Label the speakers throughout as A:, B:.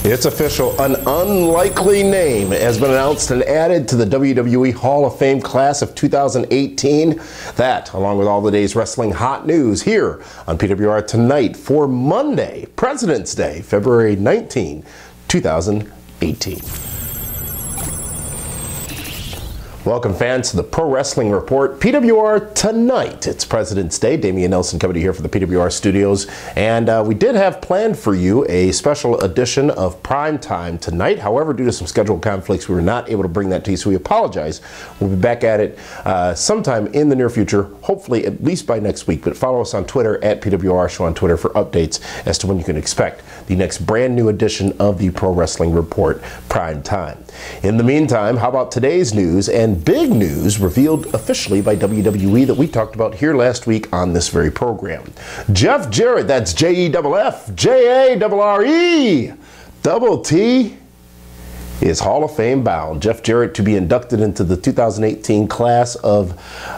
A: It's official. An unlikely name has been announced and added to the WWE Hall of Fame class of 2018. That, along with all the day's wrestling hot news here on PWR Tonight for Monday, President's Day, February 19, 2018. Welcome, fans, to the Pro Wrestling Report, PWR Tonight. It's President's Day. Damian Nelson coming to you here for the PWR studios. And we did have planned for you a special edition of Prime Time tonight. However, due to some schedule conflicts, we were not able to bring that to you, so we apologize. We'll be back at it sometime in the near future, hopefully at least by next week. But follow us on Twitter at PWR Show on Twitter for updates as to when you can expect the next brand new edition of the Pro Wrestling Report, Prime Time. In the meantime, how about today's news and big news revealed officially by WWE that we talked about here last week on this very program. Jeff Jarrett, that's Jeff, Jarre, double T, is Hall of Fame bound. Jeff Jarrett to be inducted into the 2018 class of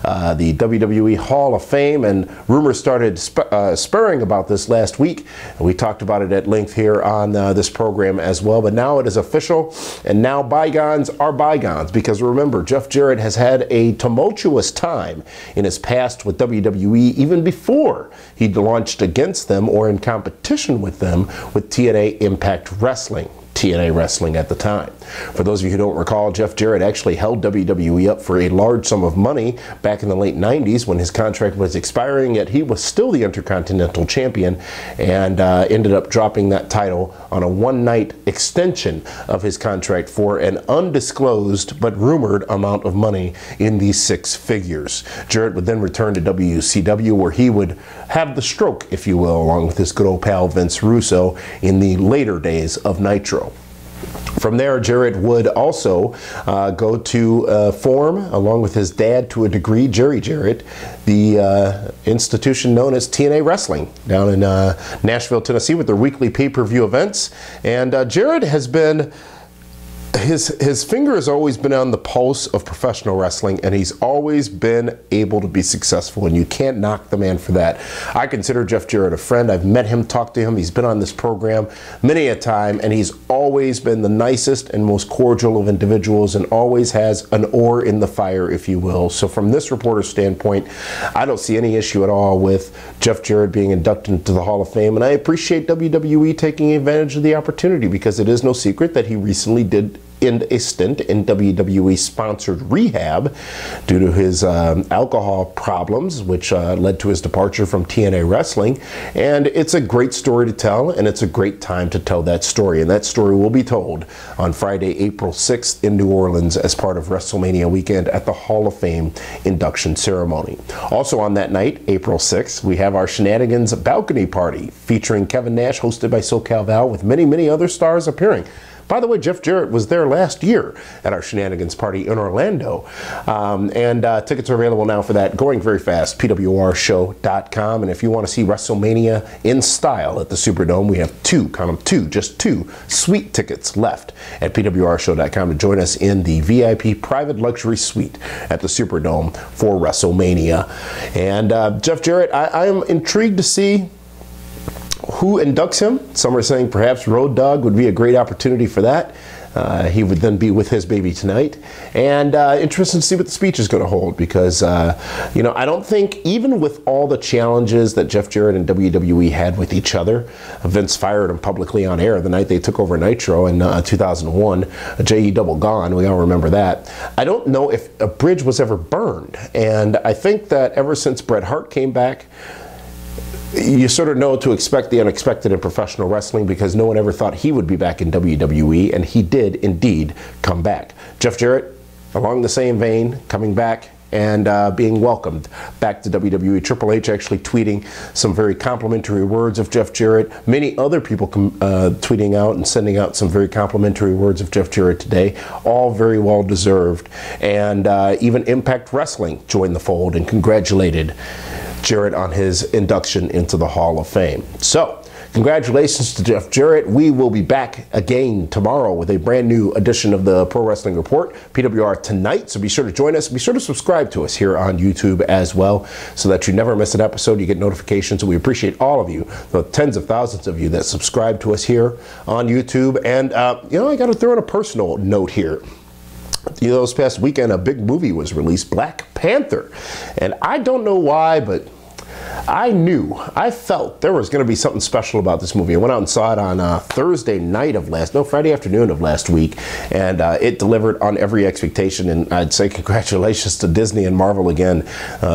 A: the WWE Hall of Fame, and rumors started spurring about this last week. And we talked about it at length here on this program as well, but now it is official, and now bygones are bygones, because remember, Jeff Jarrett has had a tumultuous time in his past with WWE, even before he launched against them or in competition with them with TNA Impact Wrestling. TNA Wrestling at the time. For those of you who don't recall, Jeff Jarrett actually held WWE up for a large sum of money back in the late 90s when his contract was expiring, yet he was still the Intercontinental Champion and ended up dropping that title on a one-night extension of his contract for an undisclosed but rumored amount of money in the six figures. Jarrett would then return to WCW, where he would have the stroke, if you will, along with his good old pal Vince Russo in the later days of Nitro. From there, Jarrett would also go to form, along with his dad to a degree, Jerry Jarrett, the institution known as TNA Wrestling down in Nashville, Tennessee, with their weekly pay-per-view events. And Jarrett has been, his finger has always been on the pulse of professional wrestling, and he's always been able to be successful, and you can't knock the man for that. I consider Jeff Jarrett a friend. I've met him, talked to him. He's been on this program many a time, and he's always been the nicest and most cordial of individuals, and always has an oar in the fire, if you will. So from this reporter's standpoint, I don't see any issue at all with Jeff Jarrett being inducted into the Hall of Fame, and I appreciate WWE taking advantage of the opportunity, because it is no secret that he recently did end a stint in WWE-sponsored rehab due to his alcohol problems, which led to his departure from TNA Wrestling. And it's a great story to tell, and it's a great time to tell that story. And that story will be told on Friday, April 6th in New Orleans as part of WrestleMania weekend at the Hall of Fame induction ceremony. Also on that night, April 6th, we have our Shenanigans balcony party featuring Kevin Nash, hosted by SoCal Val, with many, many other stars appearing. By the way, Jeff Jarrett was there last year at our Shenanigans party in Orlando. Tickets are available now for that, going very fast, pwrshow.com. And if you want to see WrestleMania in style at the Superdome, we have just two suite tickets left at pwrshow.com to join us in the VIP private luxury suite at the Superdome for WrestleMania. And Jeff Jarrett, I am intrigued to see who inducts him. Some are saying perhaps Road Dogg would be a great opportunity for that. He would then be with his baby tonight. And interested to see what the speech is going to hold, because, you know, I don't think, even with all the challenges that Jeff Jarrett and WWE had with each other, Vince fired him publicly on air the night they took over Nitro in 2001, J.E. Double Gone, we all remember that. I don't know if a bridge was ever burned. And I think that ever since Bret Hart came back, you sort of know to expect the unexpected in professional wrestling, because no one ever thought he would be back in WWE, and he did indeed come back. Jeff Jarrett, along the same vein, coming back and being welcomed back to WWE. Triple H actually tweeting some very complimentary words of Jeff Jarrett. Many other people tweeting out and sending out some very complimentary words of Jeff Jarrett today, all very well deserved. And even Impact Wrestling joined the fold and congratulated Jarrett on his induction into the Hall of Fame. So, Congratulations to Jeff Jarrett. We will be back again tomorrow with a brand new edition of the Pro Wrestling Report, PWR Tonight. So be sure to join us. Be sure to subscribe to us here on YouTube as well so that you never miss an episode. You get notifications. And we appreciate all of you, the tens of thousands of you that subscribe to us here on YouTube. And, you know, I got to throw in a personal note here. You know, this past weekend, a big movie was released, Black Panther. And I don't know why, but I felt there was going to be something special about this movie. I went out and saw it on Friday afternoon of last week, and it delivered on every expectation. And I'd say congratulations to Disney and Marvel again,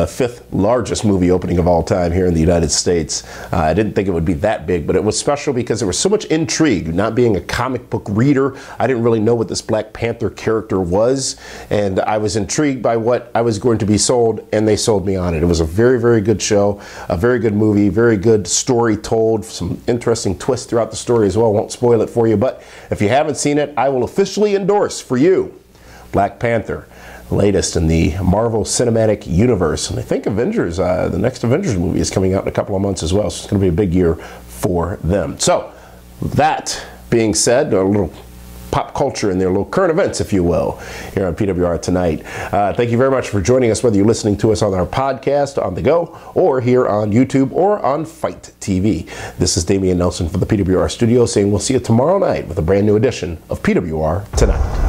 A: fifth largest movie opening of all time here in the United States. I didn't think it would be that big, but it was special because there was so much intrigue. Not being a comic book reader, I didn't really know what this Black Panther character was, and I was intrigued by what I was going to be sold, and they sold me on it. It was a very, very good show. A very good movie, very good story told, some interesting twists throughout the story as well. Won't spoil it for you, but if you haven't seen it, I will officially endorse for you Black Panther, latest in the Marvel Cinematic Universe. And I think Avengers, the next Avengers movie is coming out in a couple of months as well, so it's going to be a big year for them. So, that being said, a little pop culture and their little current events, if you will, here on PWR Tonight. Thank you very much for joining us, whether you're listening to us on our podcast, on the go, or here on YouTube, or on Fight TV. This is Damian Nelson for the PWR studio saying we'll see you tomorrow night with a brand new edition of PWR Tonight.